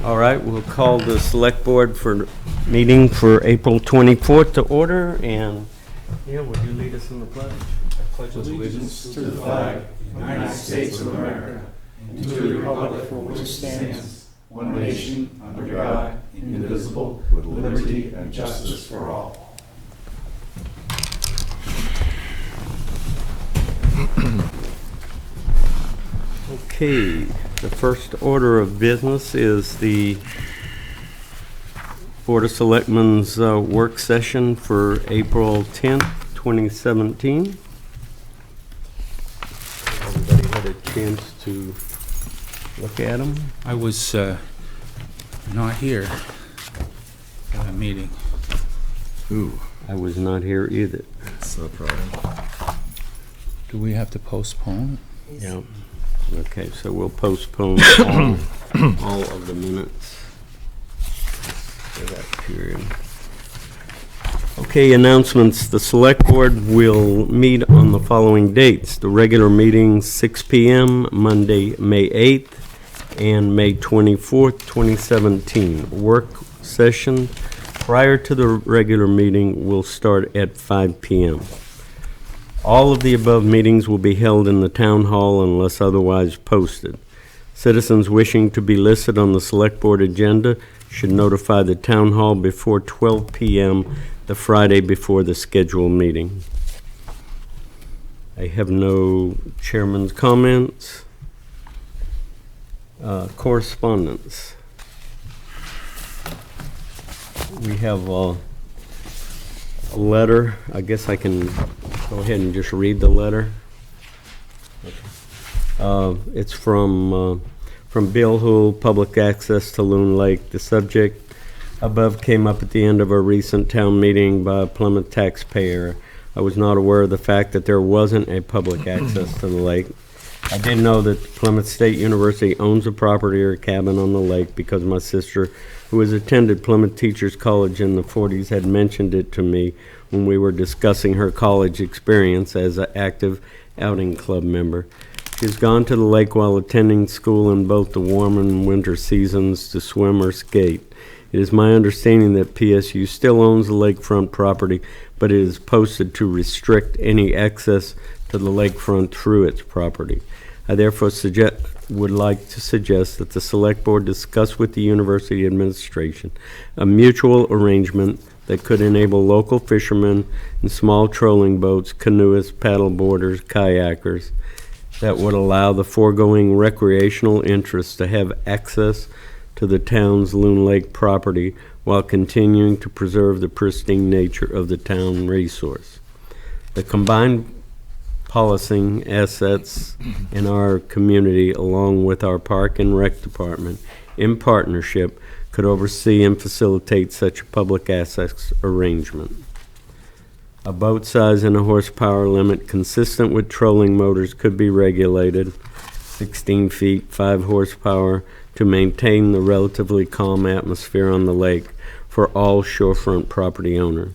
All right, we'll call the Select Board for meeting for April 24th to order, and Neil, would you lead us in the pledge? I pledge allegiance to the flag of the United States of America and to the republic for which it stands, one nation, under God, indivisible, with liberty and justice for all. Okay, the first order of business is the Board of Selectmen's work session for April 10th, 2017. Everybody had a chance to look at them? I was not here at a meeting. Ooh. I was not here either. That's no problem. Do we have to postpone? Yeah. Okay, so we'll postpone all of the minutes for that period. Okay, announcements. The Select Board will meet on the following dates. The regular meeting, 6 p.m., Monday, May 8th, and May 24th, 2017. Work session prior to the regular meeting will start at 5 p.m. All of the above meetings will be held in the town hall unless otherwise posted. Citizens wishing to be listed on the Select Board agenda should notify the town hall before 12 p.m. the Friday before the scheduled meeting. I have no chairman's comments. Correspondence. We have a letter. I guess I can go ahead and just read the letter. It's from Bill Hool, Public Access to Loon Lake. The subject above came up at the end of a recent town meeting by a Plymouth taxpayer. I was not aware of the fact that there wasn't a public access to the lake. I did know that Plymouth State University owns a property or a cabin on the lake because my sister, who has attended Plymouth Teachers College in the 40s, had mentioned it to me when we were discussing her college experience as an active outing club member. She has gone to the lake while attending school in both the warm and winter seasons to swim or skate. It is my understanding that PSU still owns the lakefront property, but it is posted to restrict any access to the lakefront through its property. I therefore would like to suggest that the Select Board discuss with the University administration a mutual arrangement that could enable local fishermen and small trolling boats, canoeists, paddleboarders, kayakers, that would allow the foregoing recreational interests to have access to the town's Loon Lake property while continuing to preserve the pristine nature of the town resource. The combined policing assets in our community, along with our Park and Rec Department, in partnership, could oversee and facilitate such a public access arrangement. A boat size and a horsepower limit consistent with trolling motors could be regulated, 16 feet, 5 horsepower, to maintain the relatively calm atmosphere on the lake for all shorefront property owners.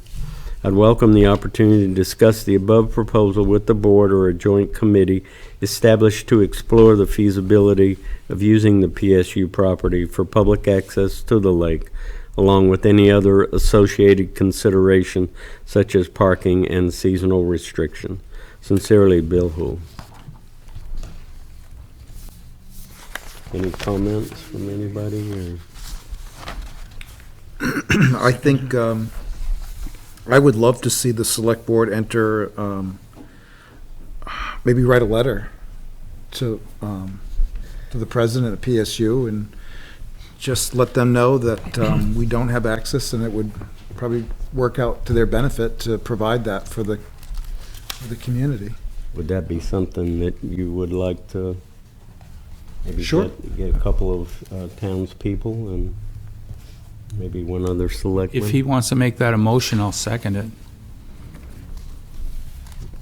I'd welcome the opportunity to discuss the above proposal with the board or a joint committee established to explore the feasibility of using the PSU property for public access to the lake, along with any other associated consideration such as parking and seasonal restriction. Sincerely, Bill Hool. Any comments from anybody? I think I would love to see the Select Board enter, maybe write a letter to the president of PSU and just let them know that we don't have access, and it would probably work out to their benefit to provide that for the community. Would that be something that you would like to maybe Sure. get a couple of townspeople and maybe one other selectman? If he wants to make that a motion, I'll second it.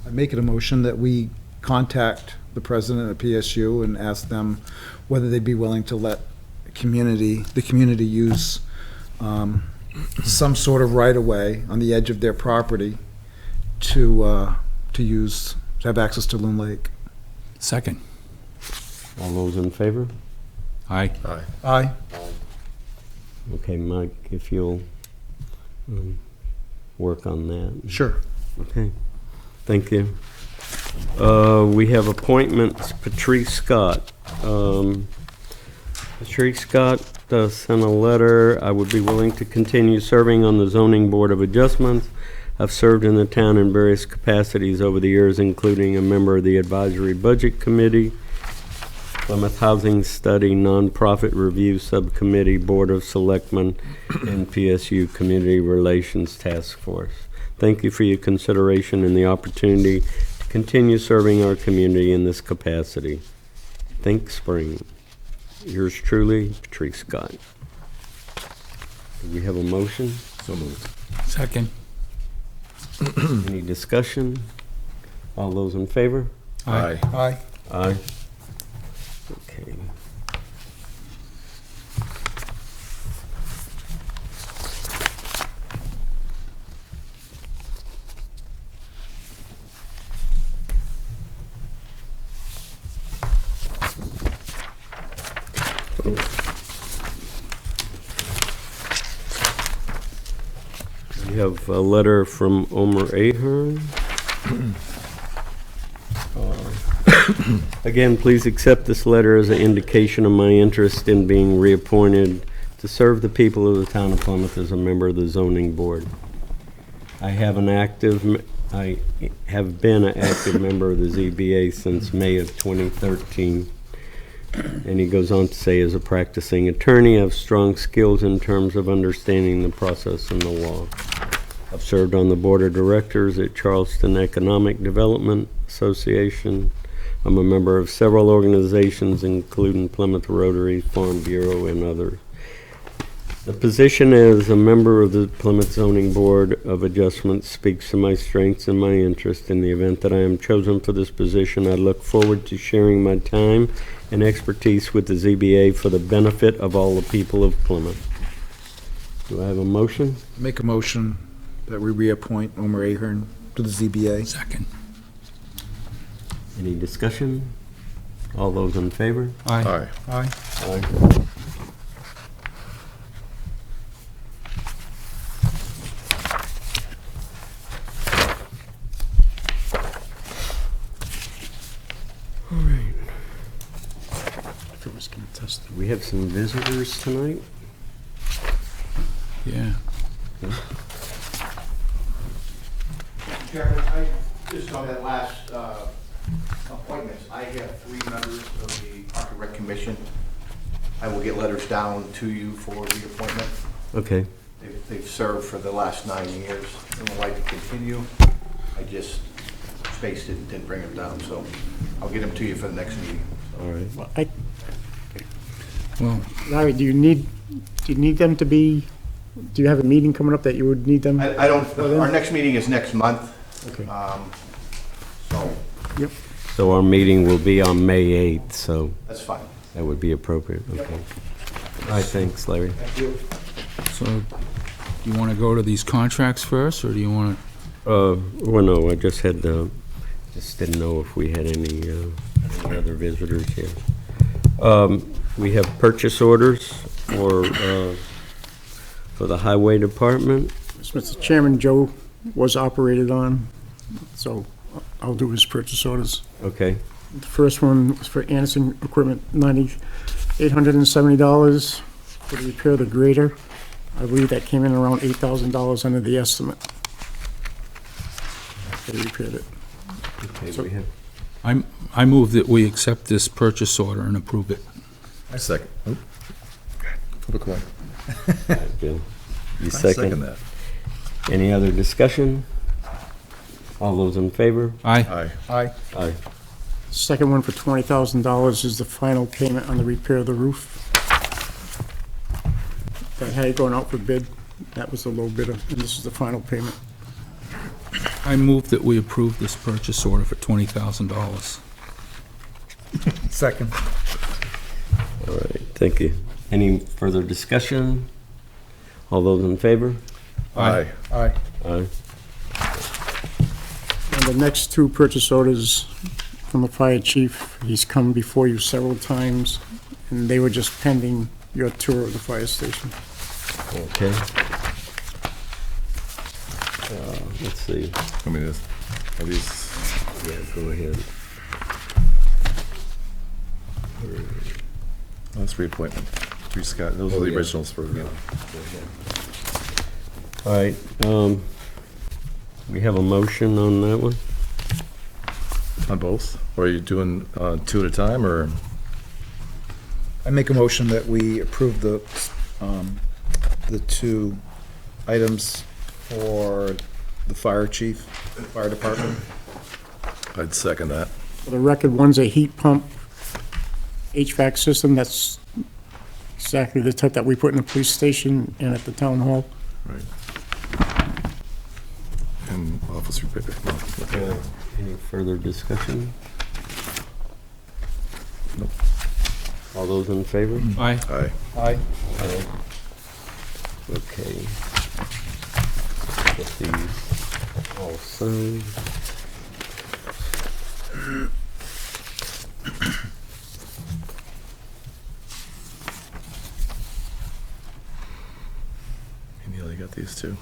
I make it a motion that we contact the president of PSU and ask them whether they'd be willing to let the community use some sort of right-of-way on the edge of their property to have access to Loon Lake. Second. All those in favor? Aye. Aye. Okay, Mike, if you'll work on that. Sure. Okay, thank you. We have appointments, Patrice Scott. Patrice Scott sent a letter, I would be willing to continue serving on the Zoning Board of Adjustments. I've served in the town in various capacities over the years, including a member of the Advisory Budget Committee, Plymouth Housing Study Nonprofit Review Subcommittee, Board of Selectmen, and PSU Community Relations Task Force. Thank you for your consideration and the opportunity to continue serving our community in this capacity. Think spring. Yours truly, Patrice Scott. Do we have a motion? So moved. Second. Any discussion? All those in favor? Aye. Aye. Aye. Okay. We have a letter from Omer Ahern. Again, please accept this letter as an indication of my interest in being reappointed to serve the people of the town of Plymouth as a member of the zoning board. I have been an active member of the ZBA since May of 2013. And he goes on to say, as a practicing attorney, I have strong skills in terms of understanding the process and the law. I've served on the board of directors at Charleston Economic Development Association. I'm a member of several organizations, including Plymouth Rotary, Farm Bureau, and others. The position as a member of the Plymouth Zoning Board of Adjustment speaks to my strengths and my interest. In the event that I am chosen for this position, I look forward to sharing my time and expertise with the ZBA for the benefit of all the people of Plymouth. Do I have a motion? Make a motion that we reappoint Omer Ahern to the ZBA. Second. Any discussion? All those in favor? Aye. Aye. Aye. All right. We have some visitors tonight. Yeah. Chairman, I, just on that last appointments, I have 3 members of the Park and Rec Commission. I will get letters down to you for reappointment. Okay. They've served for the last 9 years and would like to continue. I just spaced it and didn't bring them down, so I'll get them to you for the next meeting. All right. Well, Larry, do you need them to be, do you have a meeting coming up that you would need them? I don't, our next meeting is next month. Okay. So Yep. So our meeting will be on May 8th, so that's fine. that would be appropriate. Okay. All right, thanks, Larry. Thank you. so do you want to go to these contracts first, or do you want Well, no, I just had, just didn't know if we had any other visitors here. We have purchase orders for the highway department. Mr. Chairman, Joe was operated on, so I'll do his purchase orders. Okay, The first one was for Anderson Equipment, $870 for the repair of the grader. I believe that came in around $8,000 under the estimate. They repaired it. okay, we have, I move that we accept this purchase order and approve it. I second. Oop. Flip a coin. Bill. You I second? that. Any other discussion? All those in favor? Aye. Aye. Aye. Aye. Second one for $20,000 is the final payment on the repair of the roof. That had it going out for bid. That was the low bidder, and this is the final payment. I move that we approve this purchase order for $20,000. Second. All right, thank you. Any further discussion? All those in favor? Aye. Aye. Aye. And the next 2 purchase orders from the fire chief, he's come before you several times, and they were just pending your tour of the fire station. Okay. Let's see. I mean, are these, Yeah, go ahead. that's reappointment. Scott, those are the yeah. originals for, All right, we have a motion on that one? on both? Or are you doing two at a time, or? I make a motion that we approve the two items for the fire chief, fire department. I'd second that. For the record, one's a heat pump HVAC system. That's exactly the type that we put in the police station and at the town hall. Right. And office repair. No, okay. Any further discussion? Nope. All those in favor? Aye. Aye. Aye. Okay. Get these all signed. Hey, Neil, you got these two?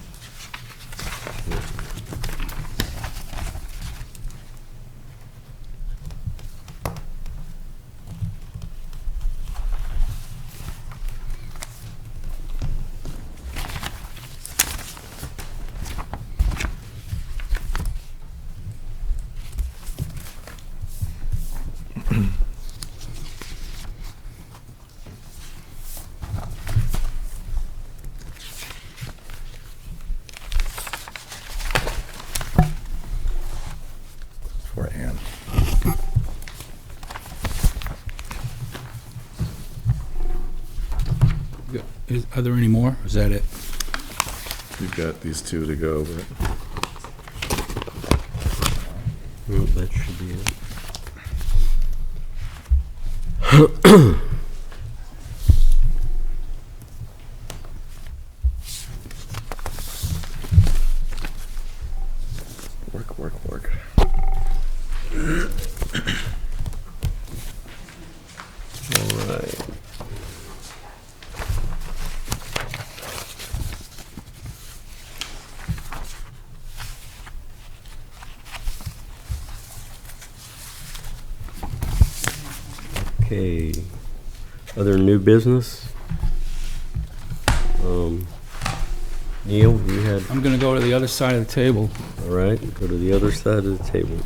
For Ann. Are there any more? Or is that it? You've got these two to go, but Oh, that should be it. work. All right. Okay, other new business? Neil, you had, I'm gonna go to the other side of the table. all right, go to the other side of the table.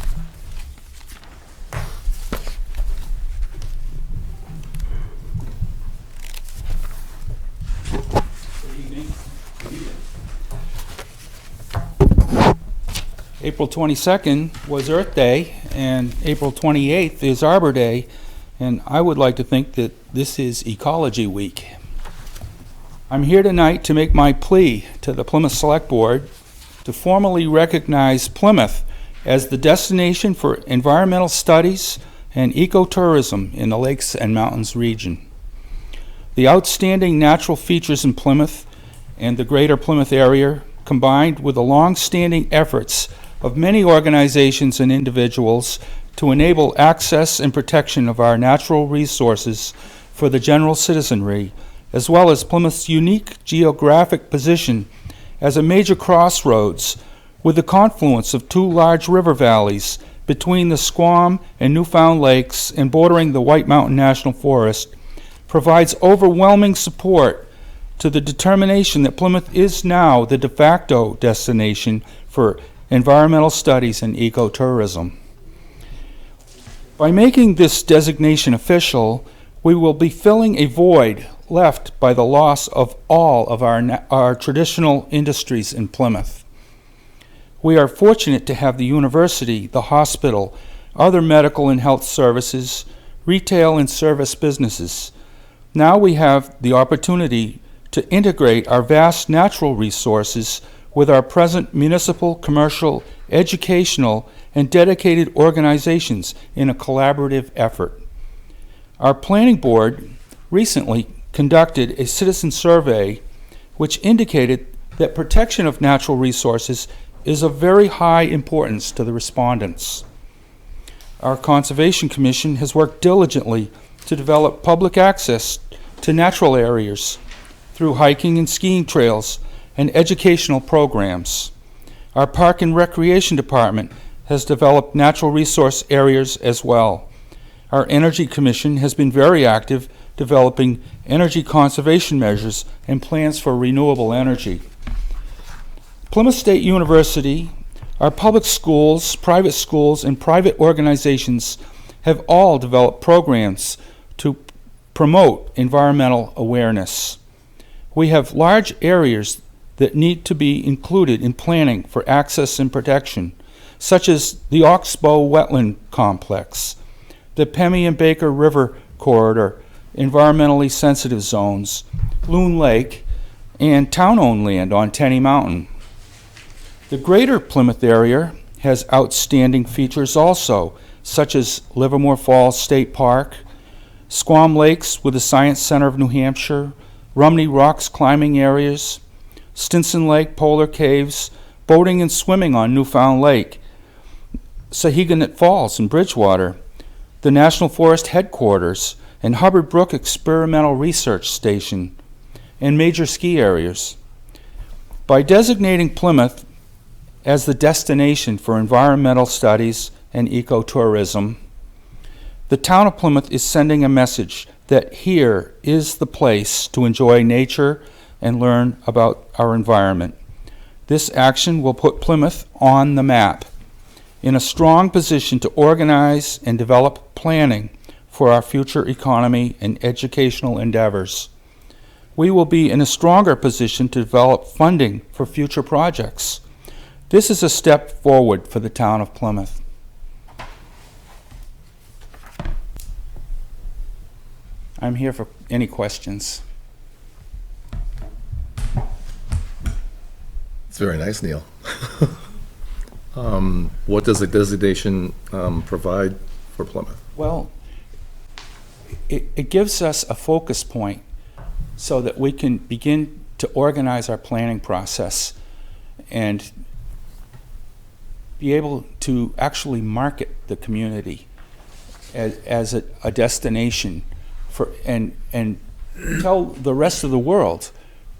April 22nd was Earth Day, and April 28th is Arbor Day, and I would like to think that this is Ecology Week. I'm here tonight to make my plea to the Plymouth Selectboard to formally recognize Plymouth as the destination for environmental studies and ecotourism in the Lakes and Mountains region. The outstanding natural features in Plymouth and the greater Plymouth area, combined with the long-standing efforts of many organizations and individuals to enable access and protection of our natural resources for the general citizenry, as well as Plymouth's unique geographic position as a major crossroads with the confluence of two large river valleys between the Squam and Newfound Lakes and bordering the White Mountain National Forest, provides overwhelming support to the determination that Plymouth is now the de facto destination for environmental studies and ecotourism. By making this designation official, we will be filling a void left by the loss of all of our traditional industries in Plymouth. We are fortunate to have the university, the hospital, other medical and health services, retail and service businesses. Now we have the opportunity to integrate our vast natural resources with our present municipal, commercial, educational, and dedicated organizations in a collaborative effort. Our planning board recently conducted a citizen survey which indicated that protection of natural resources is of very high importance to the respondents. Our Conservation Commission has worked diligently to develop public access to natural areas through hiking and skiing trails and educational programs. Our Park and Recreation Department has developed natural resource areas as well. Our Energy Commission has been very active developing energy conservation measures and plans for renewable energy. Plymouth State University, our public schools, and private organizations have all developed programs to promote environmental awareness. We have large areas that need to be included in planning for access and protection, such as the Oxbow Wetland Complex, the Pemmy and Baker River Corridor, environmentally sensitive zones, Loon Lake, and town-owned land on Tenny Mountain. The greater Plymouth area has outstanding features also, such as Livermore Falls State Park, Squam Lakes with the Science Center of New Hampshire, Rumney Rocks climbing areas, Stinson Lake, Polar Caves, boating and swimming on Newfound Lake, Sahegannet Falls in Bridgewater, the National Forest Headquarters, and Hubbard Brook Experimental Research Station, and major ski areas. By designating Plymouth as the destination for environmental studies and ecotourism, the town of Plymouth is sending a message that here is the place to enjoy nature and learn about our environment. This action will put Plymouth on the map, in a strong position to organize and develop planning for our future economy and educational endeavors. We will be in a stronger position to develop funding for future projects. This is a step forward for the town of Plymouth. I'm here for any questions. It's very nice, Neil. What does the designation provide for Plymouth? Well, it gives us a focus point so that we can begin to organize our planning process and be able to actually market the community as a destination for and tell the rest of the world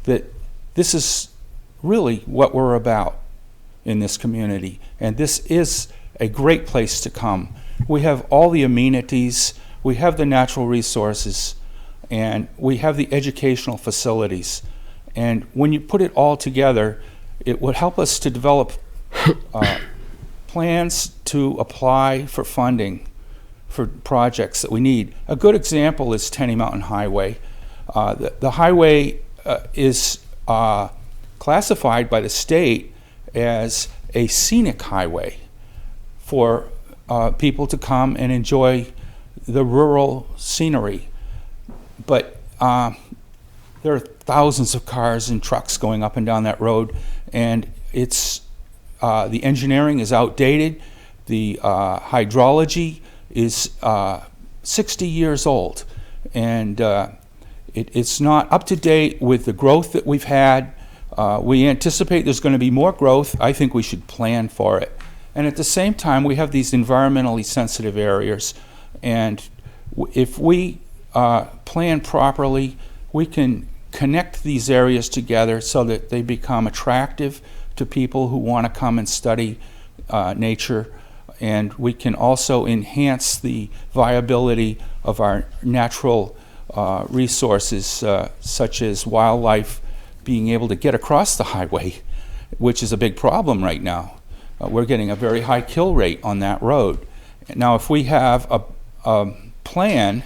that this is really what we're about in this community, and this is a great place to come. We have all the amenities, we have the natural resources, and we have the educational facilities. And when you put it all together, it would help us to develop plans to apply for funding for projects that we need. A good example is Tenny Mountain Highway. The highway is classified by the state as a scenic highway for people to come and enjoy the rural scenery. But there are thousands of cars and trucks going up and down that road, and it's the engineering is outdated. The hydrology is 60 years old, and it's not up to date with the growth that we've had. We anticipate there's going to be more growth. I think we should plan for it. And at the same time, we have these environmentally sensitive areas, and if we plan properly, we can connect these areas together so that they become attractive to people who want to come and study nature, and we can also enhance the viability of our natural resources, such as wildlife being able to get across the highway, which is a big problem right now. We're getting a very high kill rate on that road. Now, if we have a plan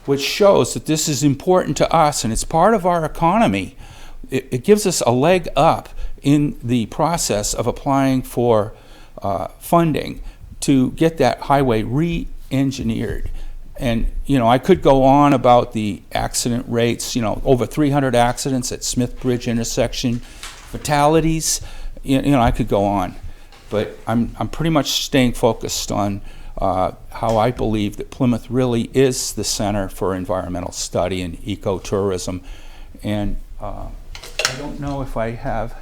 which shows that this is important to us and it's part of our economy, it gives us a leg up in the process of applying for funding to get that highway re-engineered. And, I could go on about the accident rates, over 300 accidents at Smith Bridge intersection, fatalities, I could go on. But I'm pretty much staying focused on how I believe that Plymouth really is the center for environmental study and ecotourism. And I don't know if I have...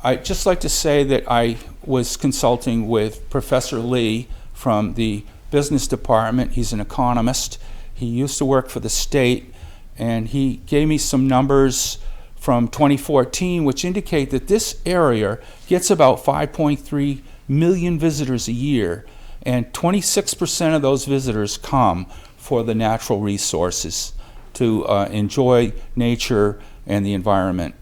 I'd just like to say that I was consulting with Professor Lee from the business department. He's an economist. He used to work for the state, and he gave me some numbers from 2014, which indicate that this area gets about 5.3 million visitors a year, and 26% of those visitors come for the natural resources to enjoy nature and the environment.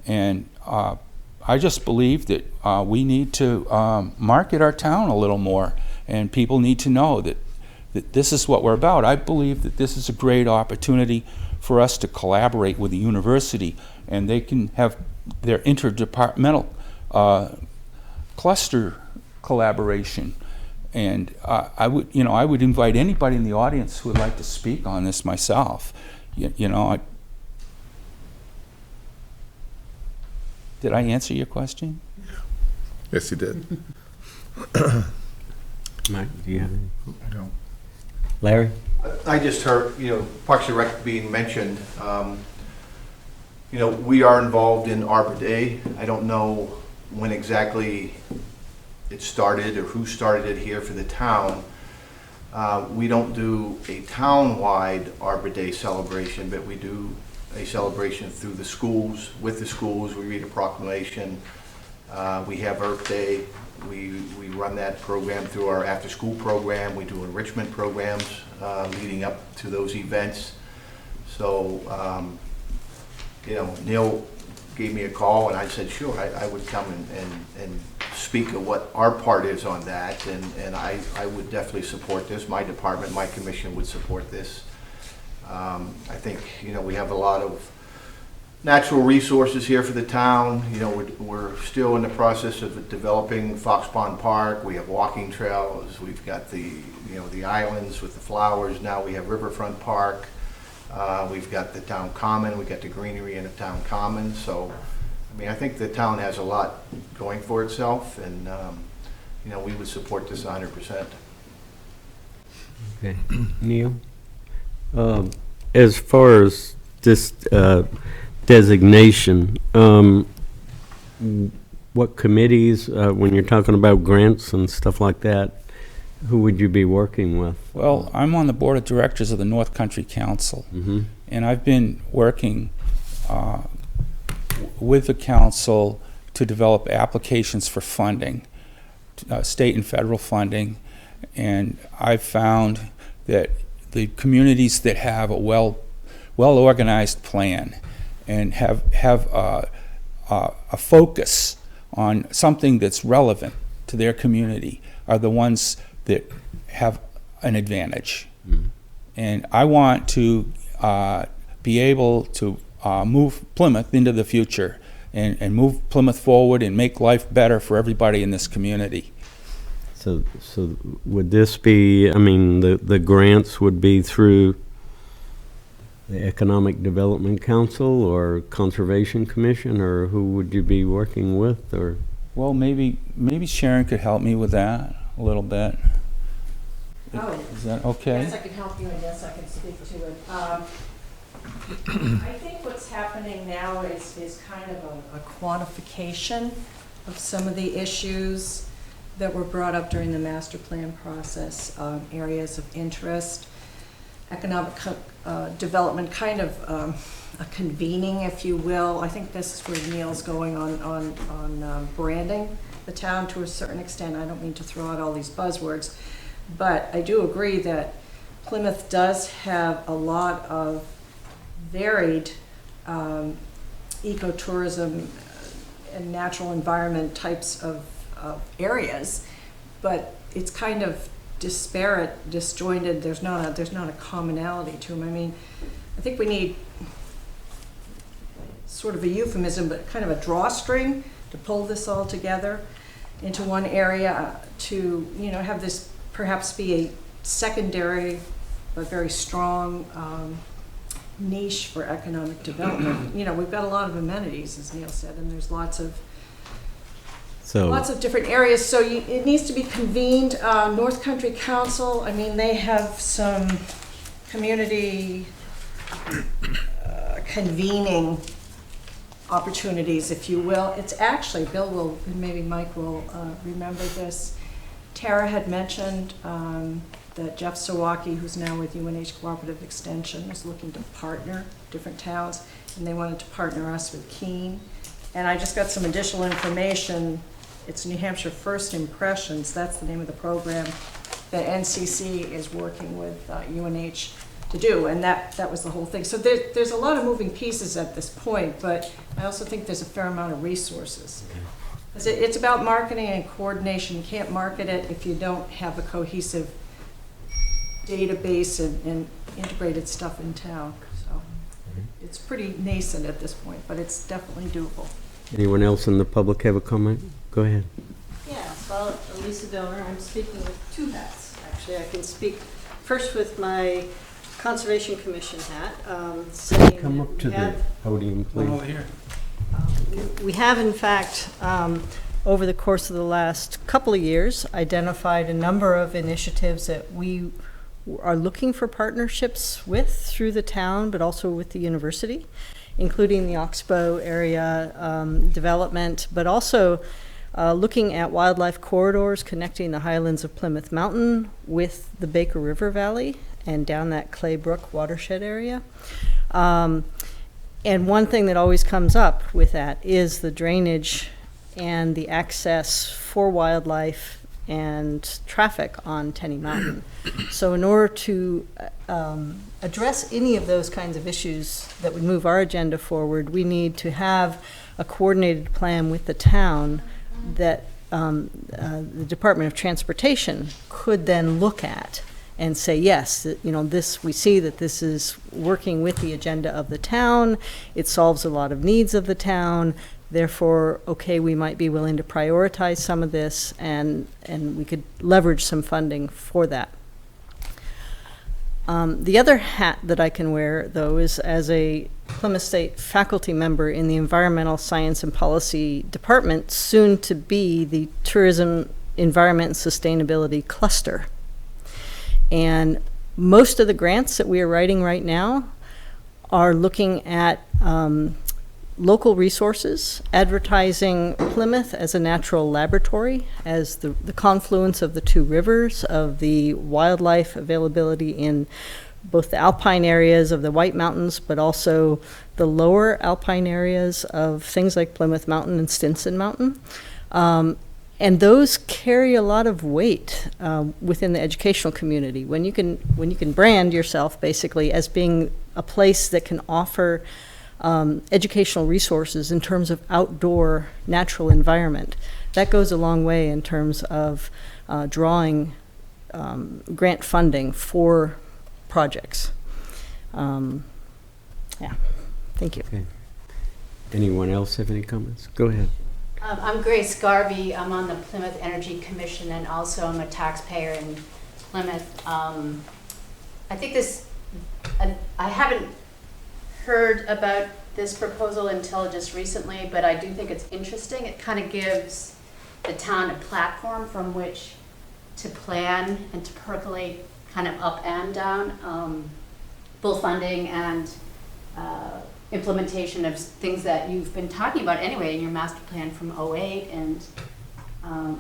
And I just believe that we need to market our town a little more, and people need to know that this is what we're about. I believe that this is a great opportunity for us to collaborate with the university, and they can have their interdepartmental cluster collaboration. And I would invite anybody in the audience who would like to speak on this myself. Did I answer your question? Yes, you did. Mike, do you have any? I don't. Larry? I just heard, Parks and Rec being mentioned. We are involved in Arbor Day. I don't know when exactly it started or who started it here for the town. We don't do a town-wide Arbor Day celebration, but we do a celebration through the schools. With the schools, we read a proclamation. We have Earth Day. We run that program through our after-school program. We do enrichment programs leading up to those events. So, Neil gave me a call, and I said, sure, I would come and speak of what our part is on that, and I would definitely support this. My department, my commission would support this. I think, we have a lot of natural resources here for the town. We're still in the process of developing Fox Pond Park. We have walking trails. We've got the islands with the flowers. Now we have Riverfront Park. We've got the town common. We've got the greenery in the town common. So, I think the town has a lot going for itself, and we would support this 100%. Okay. Neil? As far as this designation, what committees, when you're talking about grants and stuff like that, who would you be working with? Well, I'm on the board of directors of the North Country Council, and I've been working with the council to develop applications for funding, state and federal funding, and I've found that the communities that have a well-organized plan and have a focus on something that's relevant to their community are the ones that have an advantage. And I want to be able to move Plymouth into the future and move Plymouth forward and make life better for everybody in this community. So would this be, the grants would be through the Economic Development Council or Conservation Commission, or who would you be working with? Or Well, maybe Sharon could help me with that a little bit. Oh. Is that okay? Yes, I can help you, and yes, I can speak to it. I think what's happening now is kind of a quantification of some of the issues that were brought up during the master plan process, areas of interest, economic development, kind of a convening, if you will. I think this is where Neil's going on branding the town to a certain extent. I don't mean to throw out all these buzzwords, but I do agree that Plymouth does have a lot of varied ecotourism and natural environment types of areas, but it's kind of disparate, disjointed. There's not a commonality to them. I think we need sort of a euphemism, but kind of a drawstring to pull this all together into one area to have this perhaps be a secondary but very strong niche for economic development. We've got a lot of amenities, as Neil said, and there's lots of different areas. So it needs to be convened. North Country Council, they have some community convening opportunities, if you will. It's actually, Bill will, and maybe Mike will remember this, Tara had mentioned that Jeff Sawaki, who's now with UNH Cooperative Extension, is looking to partner different towns, and they wanted to partner us with Keene. And I just got some additional information. It's New Hampshire First Impressions, that's the name of the program that NCC is working with UNH to do, and that was the whole thing. So there's a lot of moving pieces at this point, but I also think there's a fair amount of resources. It's about marketing and coordination. You can't market it if you don't have a cohesive database and integrated stuff in town. So it's pretty nascent at this point, but it's definitely doable. Anyone else in the public have a comment? Go ahead. Yeah, well, Lisa Donor, I'm speaking with two hats, actually. I can speak first with my Conservation Commission hat. Saying Come up to the podium, please. here. we have, in fact, over the course of the last couple of years, identified a number of initiatives that we are looking for partnerships with through the town, but also with the university, including the Oxbow area development, but also looking at wildlife corridors connecting the highlands of Plymouth Mountain with the Baker River Valley and down that Clay Brook watershed area. And one thing that always comes up with that is the drainage and the access for wildlife and traffic on Tenny Mountain. So in order to address any of those kinds of issues that would move our agenda forward, we need to have a coordinated plan with the town that the Department of Transportation could then look at and say, yes, you know, this, we see that this is working with the agenda of the town, it solves a lot of needs of the town, therefore, okay, we might be willing to prioritize some of this, and we could leverage some funding for that. The other hat that I can wear, though, is as a Plymouth State faculty member in the Environmental Science and Policy Department, soon to be the Tourism, Environment, and Sustainability Cluster. And most of the grants that we are writing right now are looking at local resources, advertising Plymouth as a natural laboratory, as the confluence of the two rivers, of the wildlife availability in both the alpine areas of the White Mountains, but also the lower alpine areas of things like Plymouth Mountain and Stinson Mountain. And those carry a lot of weight within the educational community. When you can brand yourself basically as being a place that can offer educational resources in terms of outdoor natural environment, that goes a long way in terms of drawing grant funding for projects. Yeah, thank you. Okay. Anyone else have any comments? Go ahead. I'm Grace Garvey. I'm on the Plymouth Energy Commission, and also I'm a taxpayer in Plymouth. I think I haven't heard about this proposal until just recently, but I do think it's interesting. It kind of gives the town a platform from which to plan and to percolate kind of up and down, full funding and implementation of things that you've been talking about anyway in your master plan from '08, and I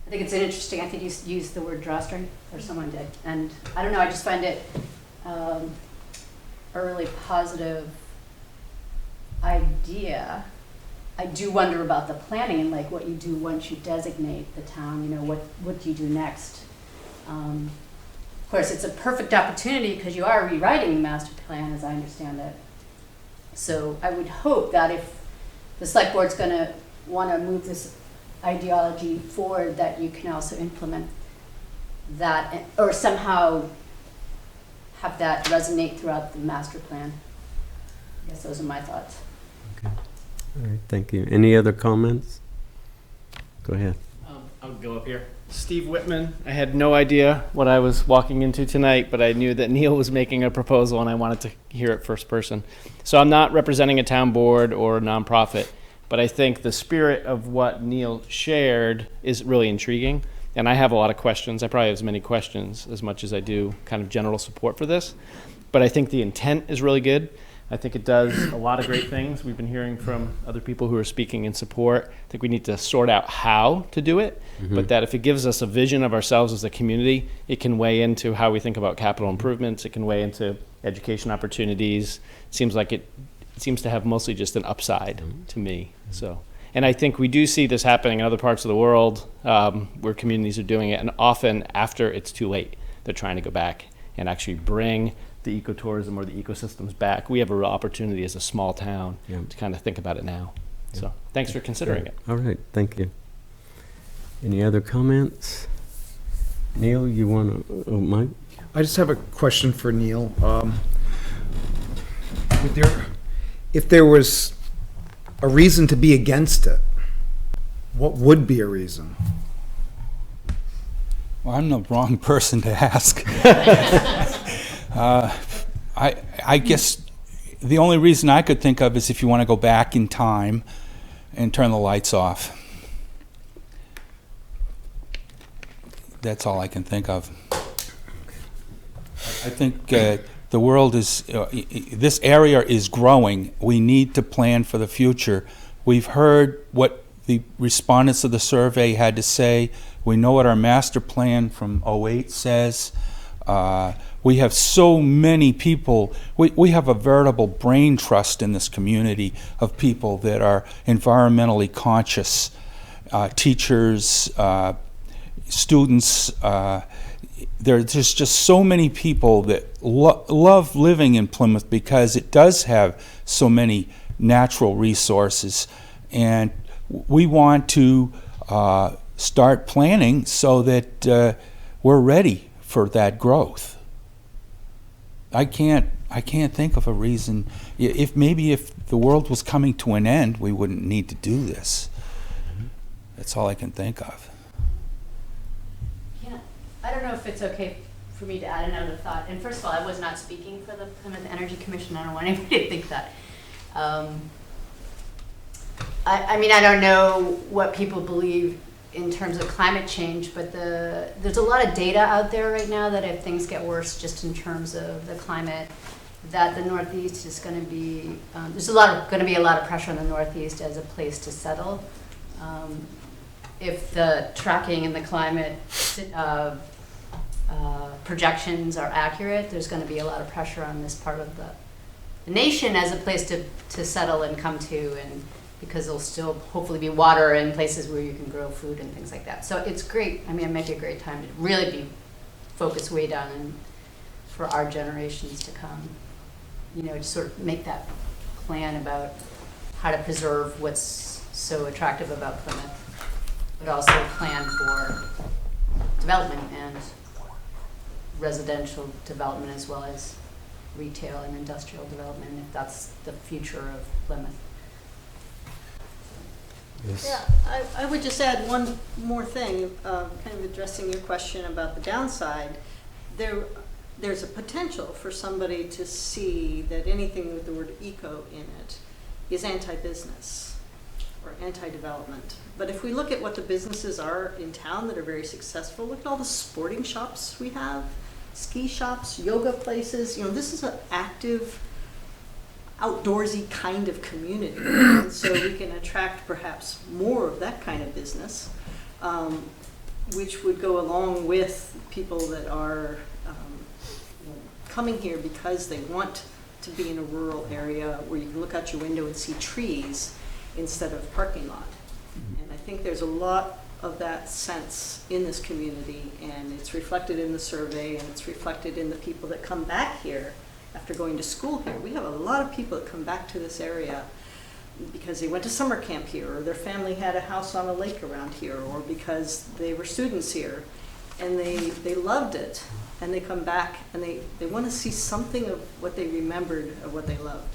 think it's an interesting, I think you used the word drawstring, or someone did, and I don't know, I just find it a really positive idea. I do wonder about the planning and like what you do once you designate the town, you know, what do you do next? Of course, it's a perfect opportunity because you are rewriting the master plan, as I understand it. So I would hope that if the select board's going to want to move this ideology forward, that you can also implement that or somehow have that resonate throughout the master plan. I guess those are my thoughts. Okay. All right, thank you. Any other comments? Go ahead. I'll go up here. Steve Whitman. I had no idea what I was walking into tonight, but I knew that Neil was making a proposal and I wanted to hear it first person. So I'm not representing a town board or a nonprofit, but I think the spirit of what Neil shared is really intriguing. And I have a lot of questions. I probably have as many questions as much as I do kind of general support for this. But I think the intent is really good. I think it does a lot of great things. We've been hearing from other people who are speaking in support. I think we need to sort out how to do it, but that if it gives us a vision of ourselves as a community, it can weigh into how we think about capital improvements. It can weigh into education opportunities. It seems to have mostly just an upside to me. So, and I think we do see this happening in other parts of the world where communities are doing it, and often after it's too late, they're trying to go back and actually bring the ecotourism or the ecosystems back. We have a real opportunity as a small town to kind of think about it now. So thanks for considering it. All right, thank you. Any other comments? Neil, you want to, Mike? I just have a question for Neil. If there was a reason to be against it, what would be a reason? Well, I'm the wrong person to ask. I guess the only reason I could think of is if you want to go back in time and turn the lights off. That's all I can think of. I think the world is, this area is growing. We need to plan for the future. We've heard what the respondents of the survey had to say. We know what our master plan from '08 says. We have so many people. We have a veritable brain trust in this community of people that are environmentally conscious. Teachers, students, there's just so many people that love living in Plymouth because it does have so many natural resources. And we want to start planning so that we're ready for that growth. I can't think of a reason. If the world was coming to an end, we wouldn't need to do this. That's all I can think of. Yeah, I don't know if it's okay for me to add another thought. And first of all, I was not speaking for the Plymouth Energy Commission. I don't want anybody to think that. I mean, I don't know what people believe in terms of climate change, but there's a lot of data out there right now that if things get worse just in terms of the climate, that the Northeast is going to be, there's going to be a lot of pressure on the Northeast as a place to settle. If the tracking and the climate projections are accurate, there's going to be a lot of pressure on this part of the nation as a place to settle and come to, and because there'll still hopefully be water in places where you can grow food and things like that. So it's great. I mean, it might be a great time to really be focused way down and for our generations to come. You know, to sort of make that plan about how to preserve what's so attractive about Plymouth, but also plan for development and residential development as well as retail and industrial development, if that's the future of Plymouth. Yes. Yeah, I would just add one more thing, kind of addressing your question about the downside. There's a potential for somebody to see that anything with the word eco in it is anti-business or anti-development. But if we look at what the businesses are in town that are very successful, look at all the sporting shops we have, ski shops, yoga places. You know, this is an active, outdoorsy kind of community, and so we can attract perhaps more of that kind of business, which would go along with people that are coming here because they want to be in a rural area where you can look out your window and see trees instead of parking lot. And I think there's a lot of that sense in this community, and it's reflected in the survey, and it's reflected in the people that come back here after going to school here. We have a lot of people that come back to this area because they went to summer camp here, or their family had a house on a lake around here, or because they were students here and they loved it, and they come back and they want to see something of what they remembered of what they loved.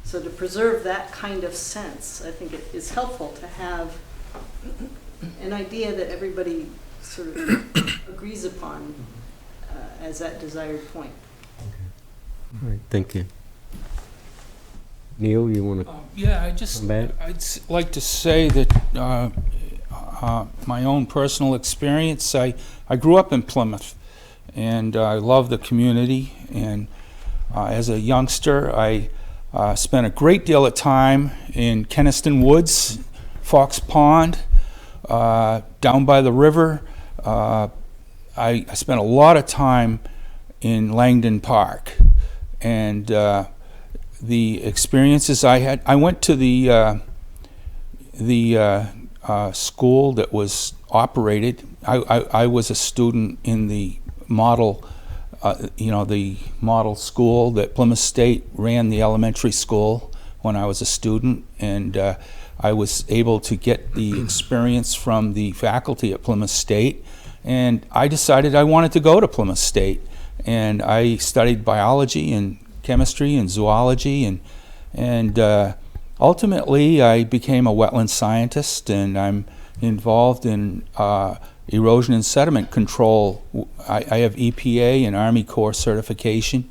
So to preserve that kind of sense, I think it is helpful to have an idea that everybody sort of agrees upon as that desired point. All right, thank you. Neil, you want to Yeah, come back? I'd like to say that my own personal experience, I grew up in Plymouth, and I love the community, and as a youngster, I Spent a great deal of time in Kenniston Woods, Fox Pond, down by the river. I spent a lot of time in Langdon Park, and the experiences I had. I went to the school that was operated. I was a student in the model, the model school that Plymouth State ran, the elementary school, when I was a student, and I was able to get the experience from the faculty at Plymouth State, and I decided I wanted to go to Plymouth State, and I studied biology and chemistry and zoology, and ultimately I became a wetland scientist, and I'm involved in erosion and sediment control. I have EPA and Army Corps certification,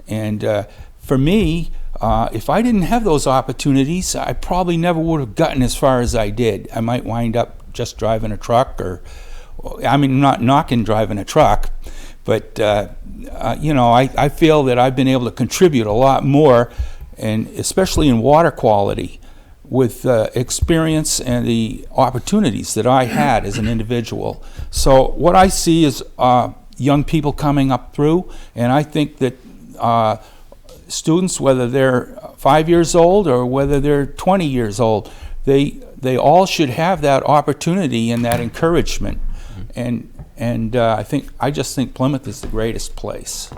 and for me, if I didn't have those opportunities, I probably never would have gotten as far as I did. I might wind up just driving a truck, not knocking driving a truck, but I feel that I've been able to contribute a lot more, and especially in water quality, with experience and the opportunities that I had as an individual. So what I see is young people coming up through, and I think that students, whether they're 5 years old or whether they're 20 years old, they all should have that opportunity and that encouragement. And I just think Plymouth is the greatest place.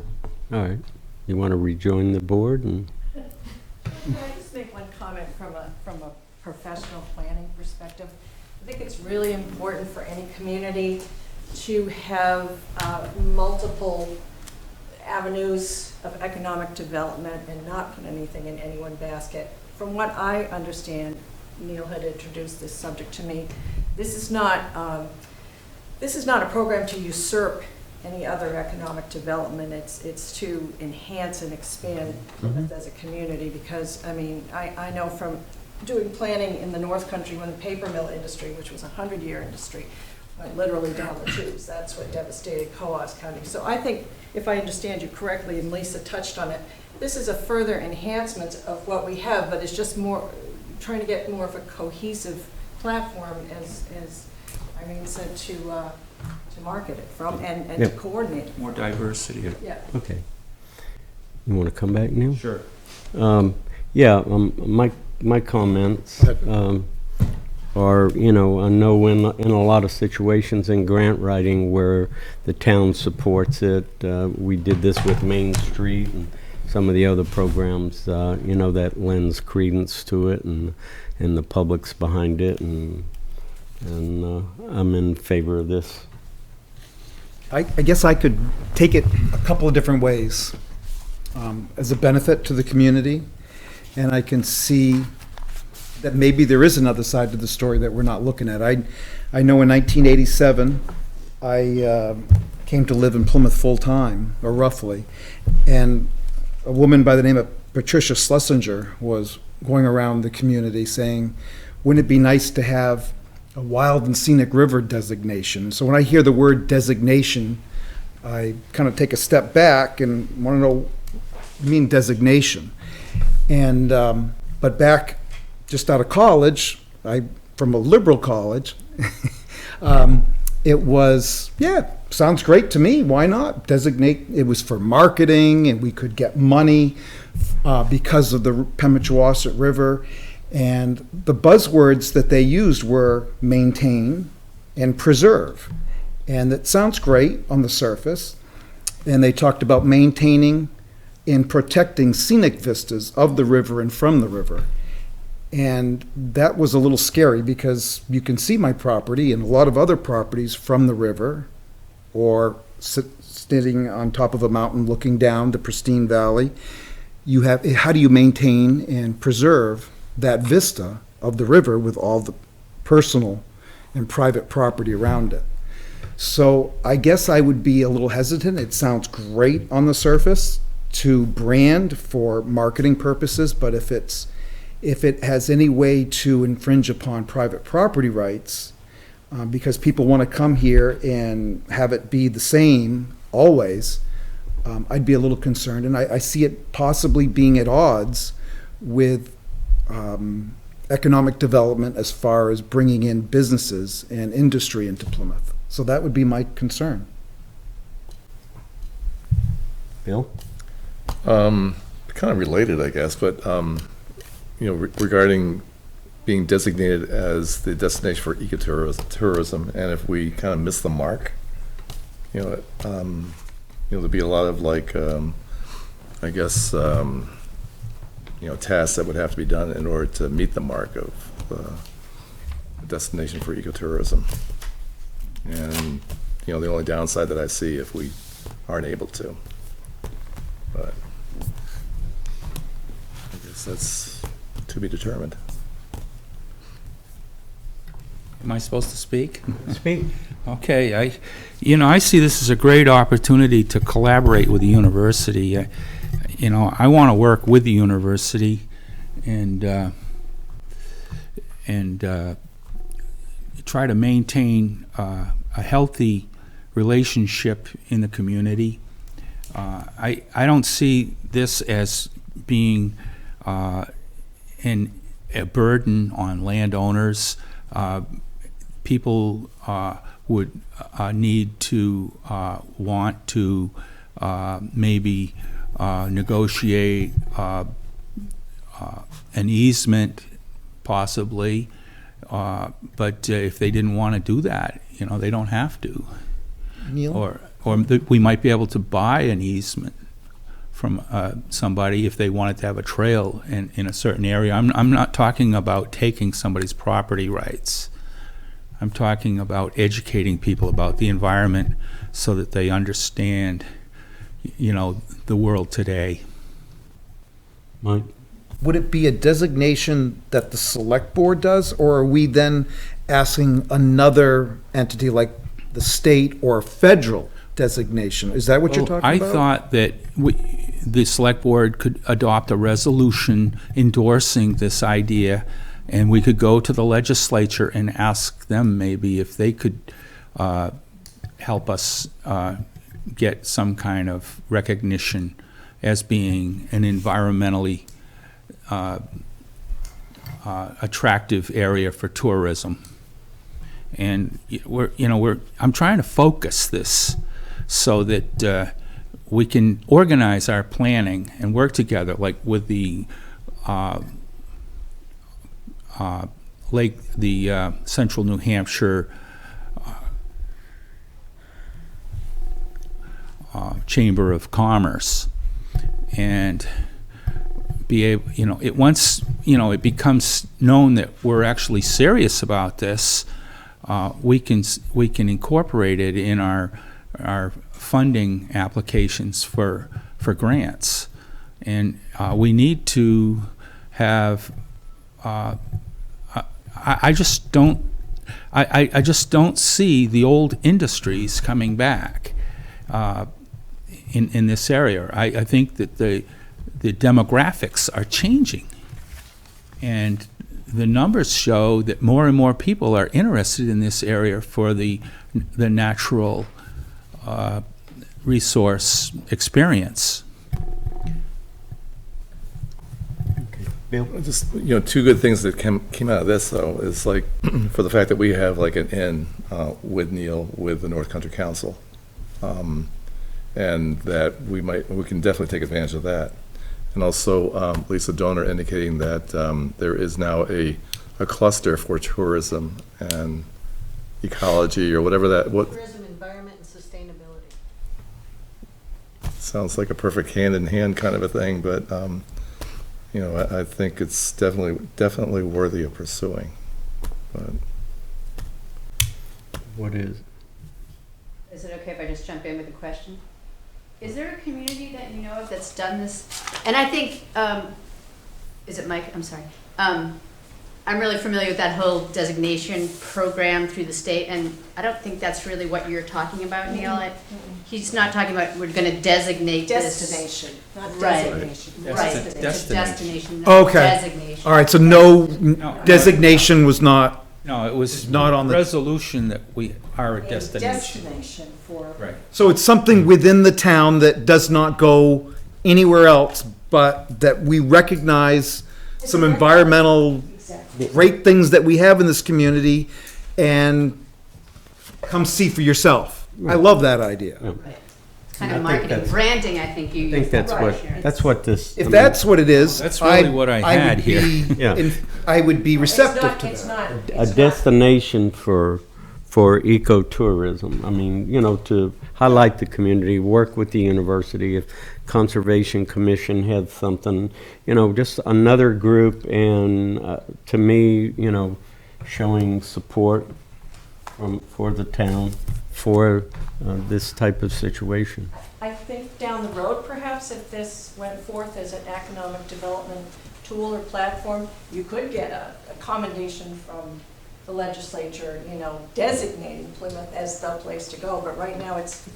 All right. You want to rejoin the board? And Can I just make one comment from a professional planning perspective? I think it's really important for any community to have multiple avenues of economic development and not put anything in any one basket. From what I understand, Neil had introduced this subject to me, this is not a program to usurp any other economic development. It's to enhance and expand Plymouth as a community, because I know from doing planning in the North Country when the paper mill industry, which was a 100-year industry, went literally down the tubes. That's what devastated Coos County. So I think, if I understand you correctly, and Lisa touched on it, this is a further enhancement of what we have, but it's just more trying to get more of a cohesive platform, as Irene said, to market it from and to coordinate it. More diversity. Yeah. okay. You want to come back, Neil? Sure. My comments are, I know in a lot of situations in grant writing where the town supports it, we did this with Main Street and some of the other programs, that lends credence to it, and the public's behind it, and I'm in favor of this. I guess I could take it a couple of different ways. As a benefit to the community, and I can see that maybe there is another side to the story that we're not looking at. I know in 1987, I came to live in Plymouth full-time, or roughly, and a woman by the name of Patricia Schlesinger was going around the community saying, wouldn't it be nice to have a wild and scenic river designation? So when I hear the word designation, I kind of take a step back and want to know, what do you mean designation? And but back just out of college, from a liberal college, it was, sounds great to me. Why not designate? It was for marketing, and we could get money because of the Pemmichewasset River. And the buzzwords that they used were maintain and preserve. And that sounds great on the surface. And they talked about maintaining and protecting scenic vistas of the river and from the river. And that was a little scary, because you can see my property and a lot of other properties from the river, or sitting on top of a mountain looking down the pristine valley. How do you maintain and preserve that vista of the river with all the personal and private property around it? So I guess I would be a little hesitant. It sounds great on the surface to brand for marketing purposes, but if it has any way to infringe upon private property rights, because people want to come here and have it be the same always, I'd be a little concerned. And I see it possibly being at odds with economic development as far as bringing in businesses and industry into Plymouth. So that would be my concern. Bill? Kind of related, I guess, but, regarding being designated as the destination for ecotourism, and if we kind of miss the mark, there'd be a lot of tasks that would have to be done in order to meet the mark of a destination for ecotourism. And, the only downside that I see if we aren't able to. But I guess that's to be determined. Am I supposed to speak? Speak. Okay, I see this as a great opportunity to collaborate with the university. I want to work with the university and try to maintain a healthy relationship in the community. I don't see this as being a burden on landowners. People would need to want to maybe negotiate an easement, possibly, but if they didn't want to do that, they don't have to. Neil? We might be able to buy an easement from somebody if they wanted to have a trail in a certain area. I'm not talking about taking somebody's property rights. I'm talking about educating people about the environment so that they understand, the world today. Mike? Would it be a designation that the select board does, or are we then asking another entity like the state or federal designation? Is that what you're talking I about? thought that the select board could adopt a resolution endorsing this idea, and we could go to the legislature and ask them maybe if they could help us get some kind of recognition as being an environmentally attractive area for tourism. And I'm trying to focus this so that we can organize our planning and work together, like with the Central New Hampshire Chamber of Commerce, and be able, once it becomes known that we're actually serious about this, we can incorporate it in our funding applications for grants, and we need to have. I just don't see the old industries coming back in this area. I think that the demographics are changing, and the numbers show that more and more people are interested in this area for the natural resource experience. Bill? Just, two good things that came out of this, though, is for the fact that we have an in with Neil, with the North Country Council, and that we can definitely take advantage of that. And also, Lisa Donor indicating that there is now a cluster for tourism and ecology, or whatever Tourism, environment, and sustainability. sounds like a perfect hand-in-hand kind of a thing, but I think it's definitely worthy of pursuing. But What is? Is it okay if I just jump in with a question? Is there a community that you know of that's done this? And I think, is it Mike? I'm sorry. I'm really familiar with that whole designation program through the state, and I don't think that's really what you're talking about, Neil. He's not talking about we're going to designate Destination, not Right. designation. Right, It's a it's a destination, not Okay. designation. All right, so no designation was not, No, it was not on the- resolution that we are a A destination. destination for. Right. so it's something within the town that does not go anywhere else, but that we recognize some environmental Exactly. great things that we have in this community and come see for yourself. I love that idea. Kind I of think marketing, that's- branding, I think you I think use that that's word, what, Sharon. this. If that's what it is. That's really what I had would here. be- Yeah. I would be receptive to It's that. not, A it's not, destination for ecotourism. I mean, to highlight the community, work with the university. If Conservation Commission had something, just another group, and to me, showing support for the town for this type of situation. I think down the road, perhaps, if this went forth as an economic development tool or platform, you could get a commendation from the legislature, designating Plymouth as the place to go, but right now it's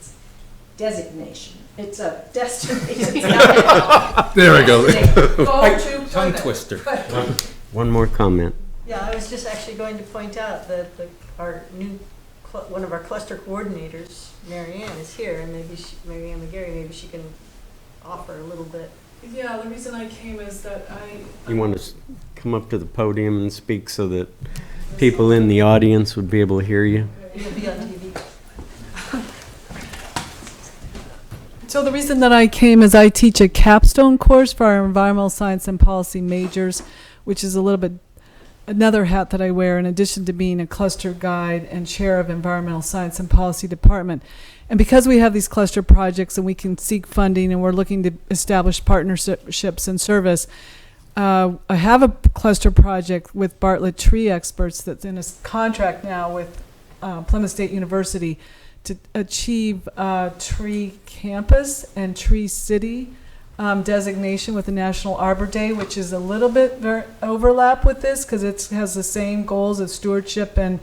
designation. It's a destination. It's not There we go. Go to Plymouth. Tongue twister. One more comment. Yeah, I was just actually going to point out that our new, one of our cluster coordinators, Mary Ann, is here, and Mary Ann McGarry, maybe she can offer a little bit. Yeah, the reason I came is that You want to come up to the podium and speak so that people in the audience would be able to hear you? You'll be on TV. So the reason that I came is I teach a capstone course for our environmental science and policy majors, which is a little bit another hat that I wear in addition to being a cluster guide and chair of environmental science and policy department. And because we have these cluster projects and we can seek funding and we're looking to establish partnerships and service, I have a cluster project with Bartlett Tree Experts that's in a contract now with Plymouth State University to achieve tree campus and tree city designation with the National Arbor Day, which is a little bit overlap with this because it has the same goals of stewardship and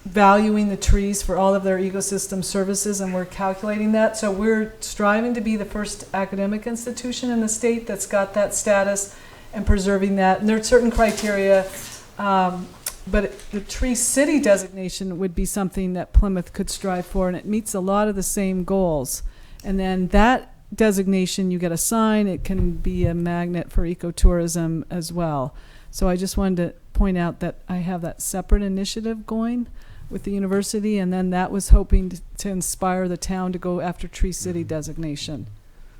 valuing the trees for all of their ecosystem services, and we're calculating that. So we're striving to be the first academic institution in the state that's got that status and preserving that. And there are certain criteria, but the Tree City designation would be something that Plymouth could strive for, and it meets a lot of the same goals. And then that designation, you get a sign, it can be a magnet for ecotourism as well. So I just wanted to point out that I have that separate initiative going with the university, and then that was hoping to inspire the town to go after Tree City designation.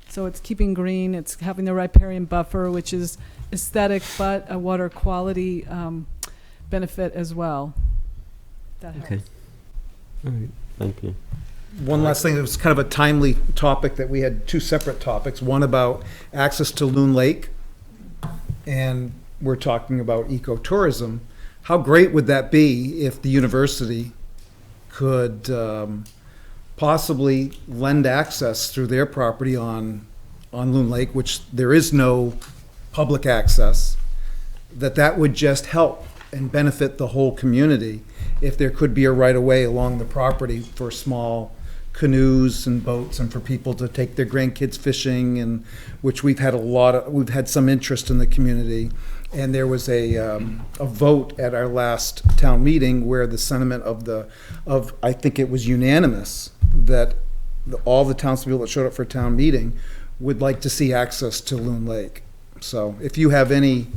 So it's keeping green, it's having the riparian buffer, which is aesthetic, but a water quality benefit as well. That helps. Okay. All right, thank you. One last thing, it was kind of a timely topic that we had two separate topics, one about access to Loon Lake, and we're talking about ecotourism. How great would that be if the university could possibly lend access through their property on Loon Lake, which there is no public access, that would just help and benefit the whole community if there could be a right-of-way along the property for small canoes and boats and for people to take their grandkids fishing, and which we've had some interest in the community. And there was a vote at our last town meeting where the sentiment of I think it was unanimous that all the townspeople that showed up for a town meeting would like to see access to Loon Lake. So if you have any,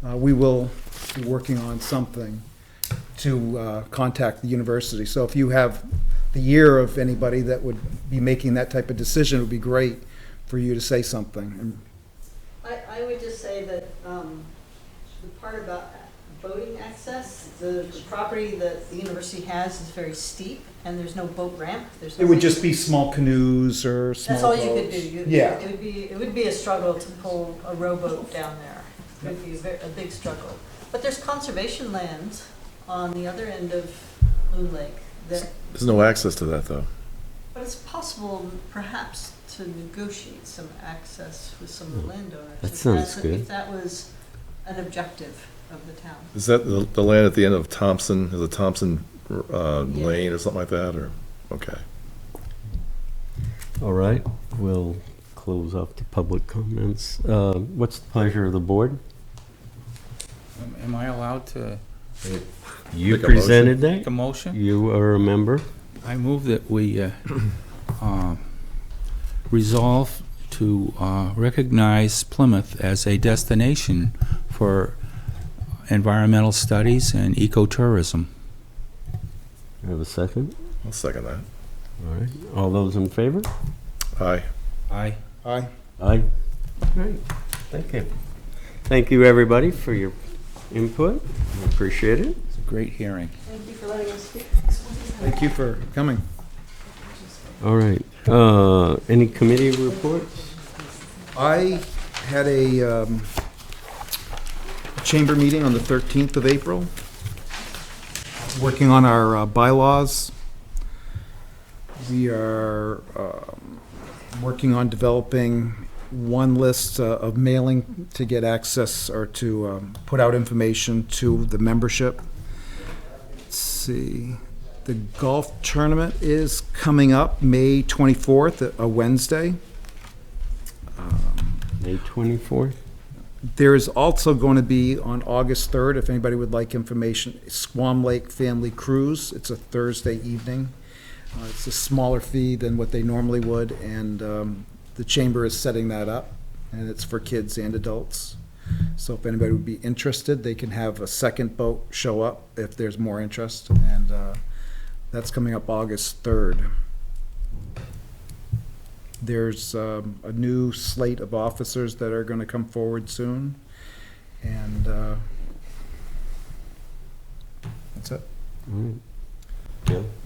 we will be working on something to contact the university. So if you have the year of anybody that would be making that type of decision, it would be great for you to say something. I would just say that the part about boating access, the property that the university has is very steep, and there's no boat ramp. It would just be small canoes or small That's all boats. you could do. Yeah. It would be a struggle to pull a rowboat down there. It would be a big struggle. But there's conservation land on the other end of Loon Lake that, There's no access to that, though. but it's possible perhaps to negotiate some access with some of the landowners. That sounds good. If that was an objective of the town. Is that the land at the end of Thompson, is it Thompson Lane or something like that, or, okay. All right, we'll close off the public comments. What's the pleasure of the board? Am I allowed to You Make a presented make that. a motion? You are a member. I move that we resolve to recognize Plymouth as a destination for environmental studies and ecotourism. Have a second? I'll second that. All right. All those in favor? Aye. Aye. Aye. Aye. Great. Thank you. Thank you, everybody, for your input. I appreciate it. It's a great hearing. Thank you for letting us speak. Thank you for coming. All right. Any committee reports? I had a chamber meeting on the 13th of April, working on our bylaws. We are working on developing one list of mailing to get access or to put out information to the membership. Let's see. The golf tournament is coming up May 24th, a Wednesday. May 24th? There is also going to be on August 3rd, if anybody would like information, Squam Lake Family Cruise. It's a Thursday evening. It's a smaller fee than what they normally would, and the chamber is setting that up, and it's for kids and adults. So if anybody would be interested, they can have a second boat show up if there's more interest, and that's coming up August 3rd. There's a new slate of officers that are going to come forward soon, and that's it.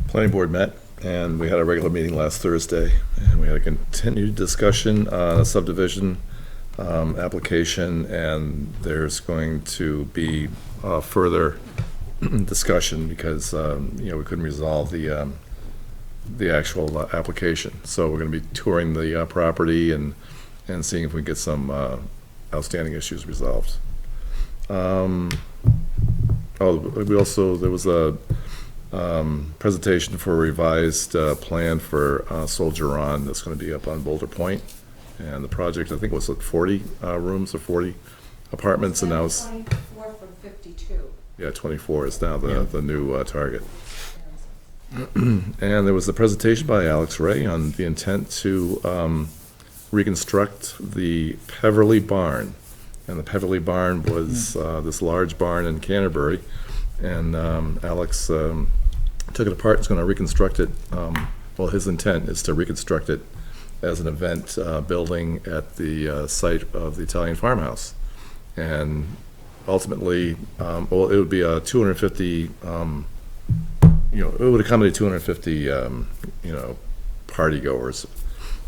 Planning board met, and we had a regular meeting last Thursday, and we had a continued discussion on a subdivision application, and there's going to be further discussion because we couldn't resolve the actual application. So we're going to be touring the property and seeing if we can get some outstanding issues resolved. There was a presentation for a revised plan for Soldier On that's going to be up on Boulder Point. And the project, I think, was at 40 rooms or 40 apartments, and now it's 24 from 52. 24 is now the new target. And there was a presentation by Alex Ray on the intent to reconstruct the Peverley barn. And the Peverley barn was this large barn in Canterbury, and Alex took it apart. He's going to reconstruct it. His intent is to reconstruct it as an event building at the site of the Italian farmhouse. And ultimately, it would be a 250, it would accommodate 250, party goers.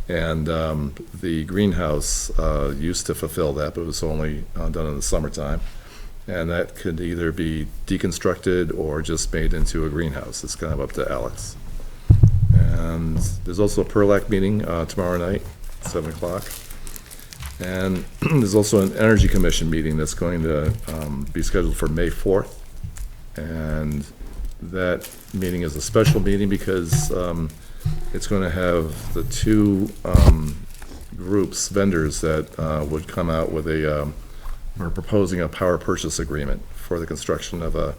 And the greenhouse used to fulfill that, but it was only done in the summertime. And that could either be deconstructed or just made into a greenhouse. It's kind of up to Alex. And there's also a PERLAC meeting tomorrow night, 7 o'clock. And there's also an Energy Commission meeting that's going to be scheduled for May 4th. And that meeting is a special meeting because it's going to have the two groups, vendors, that would come out with we're proposing a power purchase agreement for the construction of a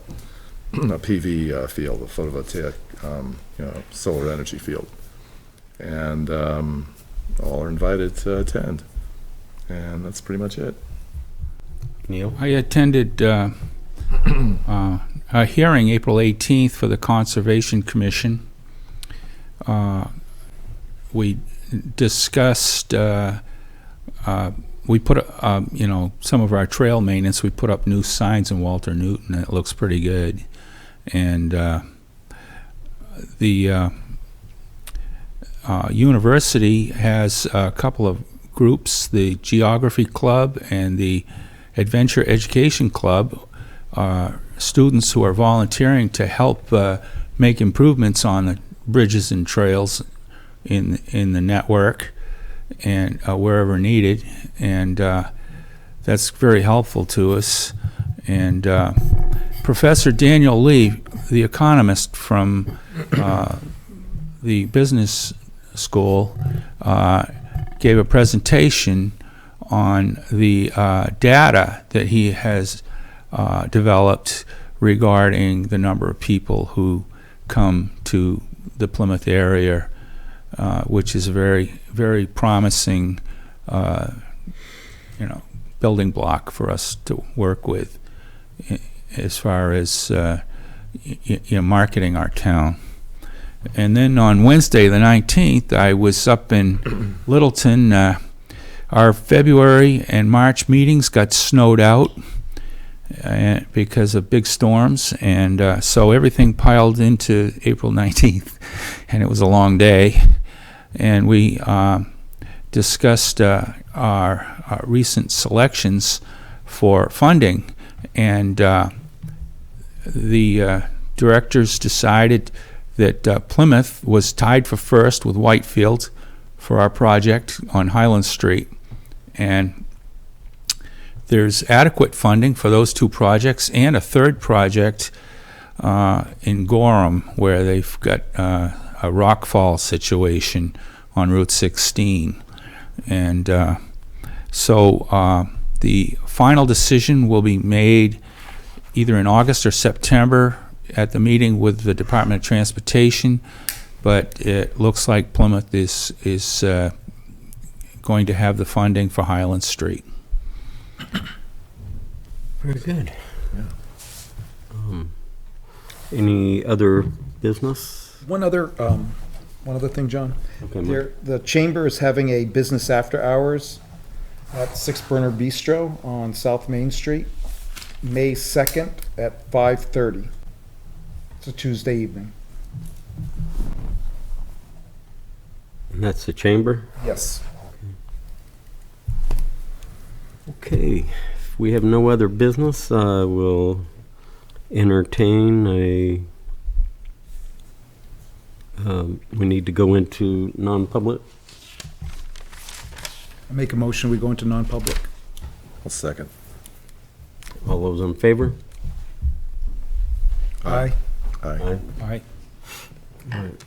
PV field, a photovoltaic, solar energy field. And all are invited to attend. And that's pretty much it. Neil? I attended a hearing April 18th for the Conservation Commission. We discussed, we put, some of our trail maintenance. We put up new signs in Walter Newton. It looks pretty good. And the university has a couple of groups, the Geography Club and the Adventure Education Club, students who are volunteering to help make improvements on the bridges and trails in the network and wherever needed, and that's very helpful to us. And Professor Daniel Lee, the economist from the business school, gave a presentation on the data that he has developed regarding the number of people who come to the Plymouth area, which is a very, very promising building block for us to work with as far as marketing our town. And then on Wednesday, the 19th, I was up in Littleton. Our February and March meetings got snowed out because of big storms, and so everything piled into April 19th, and it was a long day. And we discussed our recent selections for funding, and the directors decided that Plymouth was tied for first with Whitefield for our project on Highland Street. And there's adequate funding for those two projects and a third project in Gorham, where they've got a rockfall situation on Route 16. And so the final decision will be made either in August or September at the meeting with the Department of Transportation, but it looks like Plymouth is going to have the funding for Highland Street. Very good. Any other business? One other thing, John. Okay, Mike. The chamber is having a business after hours at Six Burner Bistro on South Main Street, May 2nd at 5:30. It's a Tuesday evening. And that's the chamber? Yes. Okay, if we have no other business, I will entertain we need to go into non-public. I make a motion, we go into non-public. I'll second. All those in favor? Aye. Aye. Aye. All right. All right.